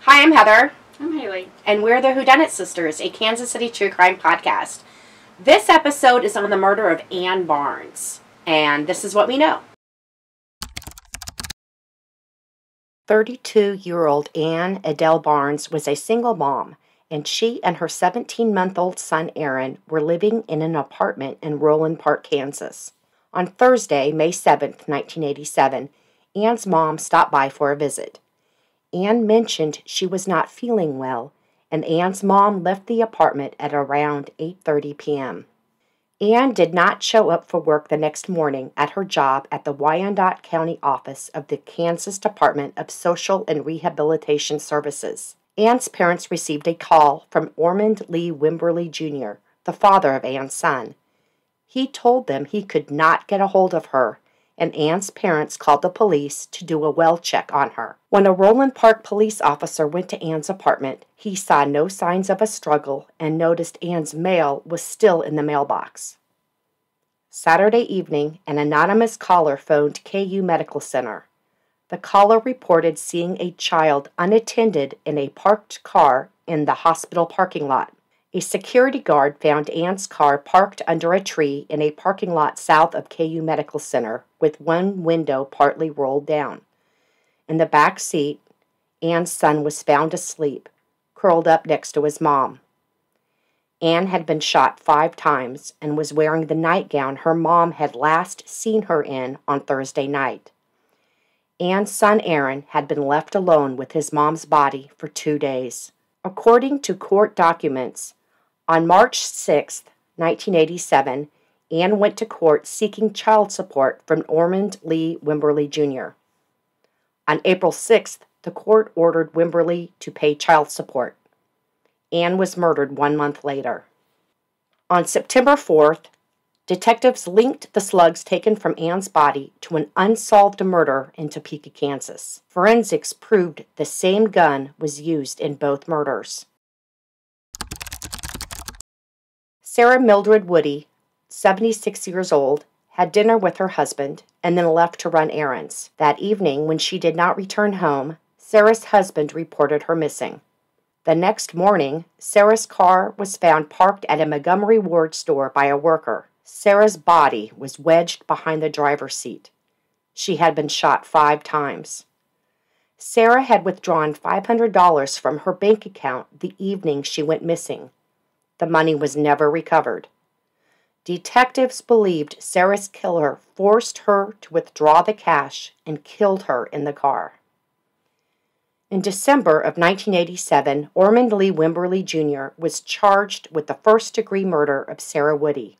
Hi, I'm Heather. I'm Haley. And we're the Dunnit Sisters, a Kansas City true crime podcast. This episode is on the murder of Ann Barnes. And this is what we know. 32-year-old Ann Adele Barnes was a single mom, and she and her 17-month-old son Aaron were living in an apartment in Roland Park, Kansas. On Thursday, May 7th, 1987, Ann's mom stopped by for a visit. Ann mentioned she was not feeling well, and Ann's mom left the apartment at around 8:30 p.m. Ann did not show up for work the next morning at her job at the Wyandotte County office of the Kansas Department of Social and Rehabilitation Services. Ann's parents received a call from Ormond Lee Wimberly Jr., the father of Ann's son. He told them he could not get a hold of her, and Ann's parents called the police to do a well check on her. When a Roland Park police officer went to Ann's apartment, he saw no signs of a struggle and noticed Ann's mail was still in the mailbox. Saturday evening, an anonymous caller phoned KU Medical Center. The caller reported seeing a child unattended in a parked car in the hospital parking lot. A security guard found Ann's car parked under a tree in a parking lot south of KU Medical Center with one window partly rolled down. In the back seat, Ann's son was found asleep, curled up next to his mom. Ann had been shot 5 times and was wearing the nightgown her mom had last seen her in on Thursday night. Ann's son Aaron had been left alone with his mom's body for 2 days. According to court documents, on March 6, 1987, Ann went to court seeking child support from Ormond Lee Wimberly Jr. On April 6th, the court ordered Wimberly to pay child support. Ann was murdered 1 month later. On September 4th, detectives linked the slugs taken from Ann's body to an unsolved murder in Topeka, Kansas. Forensics proved the same gun was used in both murders. Sarah Mildred Woody, 76 years old, had dinner with her husband and then left to run errands. That evening, when she did not return home, Sarah's husband reported her missing. The next morning, Sarah's car was found parked at a Montgomery Ward store by a worker. Sarah's body was wedged behind the driver's seat. She had been shot 5 times. Sarah had withdrawn $500 from her bank account the evening she went missing. The money was never recovered. Detectives believed Sarah's killer forced her to withdraw the cash and killed her in the car. In December of 1987, Ormond Lee Wimberly Jr. was charged with the first-degree murder of Sarah Woody.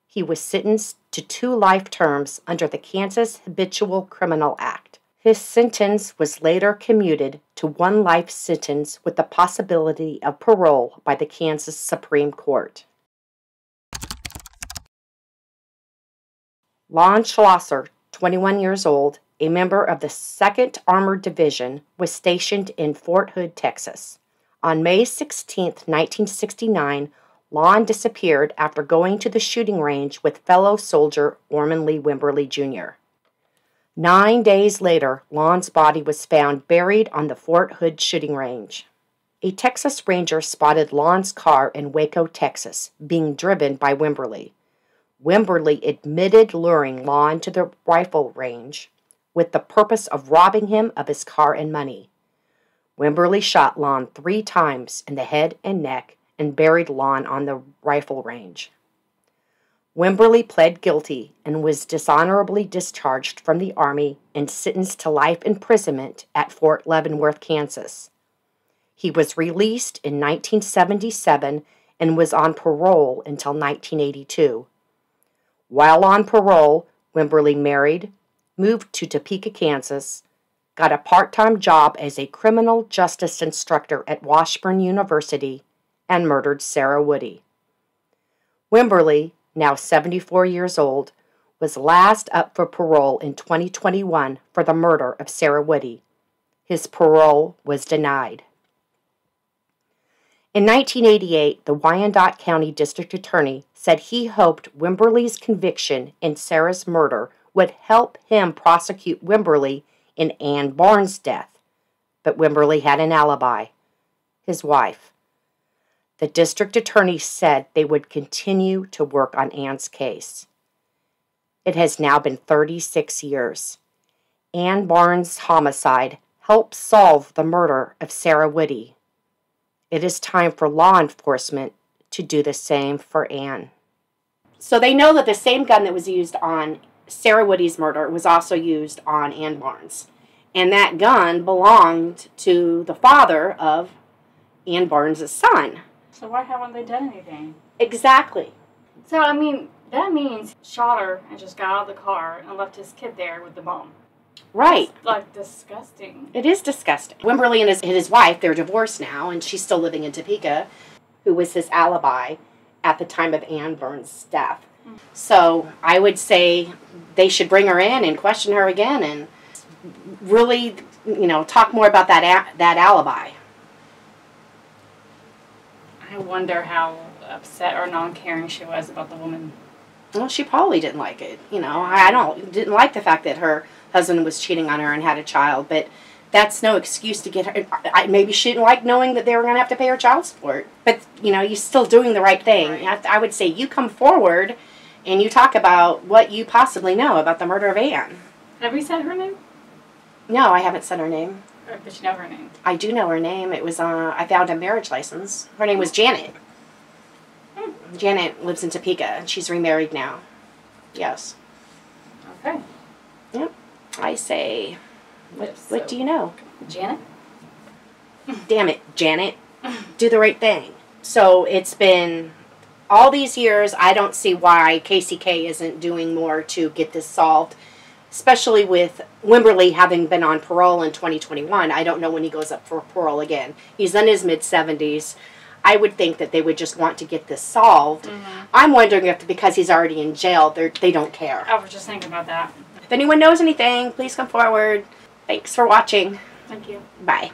He was sentenced to 2 life terms under the Kansas Habitual Criminal Act. His sentence was later commuted to 1 life sentence with the possibility of parole by the Kansas Supreme Court. Lon Schlosser, 21 years old, a member of the 2nd Armored Division, was stationed in Fort Hood, Texas. On May 16, 1969, Lon disappeared after going to the shooting range with fellow soldier Ormond Lee Wimberly Jr. 9 days later, Lon's body was found buried on the Fort Hood shooting range. A Texas Ranger spotted Lon's car in Waco, Texas, being driven by Wimberly. Wimberly admitted luring Lon to the rifle range with the purpose of robbing him of his car and money. Wimberly shot Lon 3 times in the head and neck and buried Lon on the rifle range. Wimberly pled guilty and was dishonorably discharged from the Army and sentenced to life imprisonment at Fort Leavenworth, Kansas. He was released in 1977 and was on parole until 1982. While on parole, Wimberly married, moved to Topeka, Kansas, got a part-time job as a criminal justice instructor at Washburn University, and murdered Sarah Woody. Wimberly, now 74 years old, was last up for parole in 2021 for the murder of Sarah Woody. His parole was denied. In 1988, the Wyandotte County District Attorney said he hoped Wimberly's conviction in Sarah's murder would help him prosecute Wimberly in Ann Barnes' death, but Wimberly had an alibi: his wife. The district attorney said they would continue to work on Ann's case. It has now been 36 years. Ann Barnes' homicide helped solve the murder of Sarah Whitty. It is time for law enforcement to do the same for Ann. So they know that the same gun that was used on Sarah Whitty's murder was also used on Ann Barnes. And that gun belonged to the father of Ann Barnes' son. So why haven't they done anything? Exactly. So, I mean, that means shot her and just got out of the car and left his kid there with the bomb. Right. It's, like, disgusting. It is disgusting. Wimberly and his wife, they're divorced now, and she's still living in Topeka, who was his alibi at the time of Ann Barnes' death. Mm-hmm. So I would say they should bring her in and question her again and really, talk more about that alibi. I wonder how upset or non-caring she was about the woman. Well, she probably didn't like it. Didn't like the fact that her husband was cheating on her and had a child, but that's no excuse to get her. Maybe she didn't like knowing that they were going to have to pay her child support. But, you're still doing the right thing. Right. I would say you come forward and you talk about what you possibly know about the murder of Ann. Have you said her name? No, I haven't said her name. But you know her name? I do know her name. It was, I found a marriage license. Her name was Janet. Janet lives in Topeka, and she's remarried now. Yes. Okay. Yep. I say, what do you know? Janet? Damn it, Janet. Do the right thing. So it's been all these years. I don't see why KCK isn't doing more to get this solved, especially with Wimberly having been on parole in 2021. I don't know when he goes up for parole again. He's in his mid-70s. I would think that they would just want to get this solved. Mm-hmm. I'm wondering if because he's already in jail, they don't care. I was just thinking about that. If anyone knows anything, please come forward. Thanks for watching. Thank you. Bye.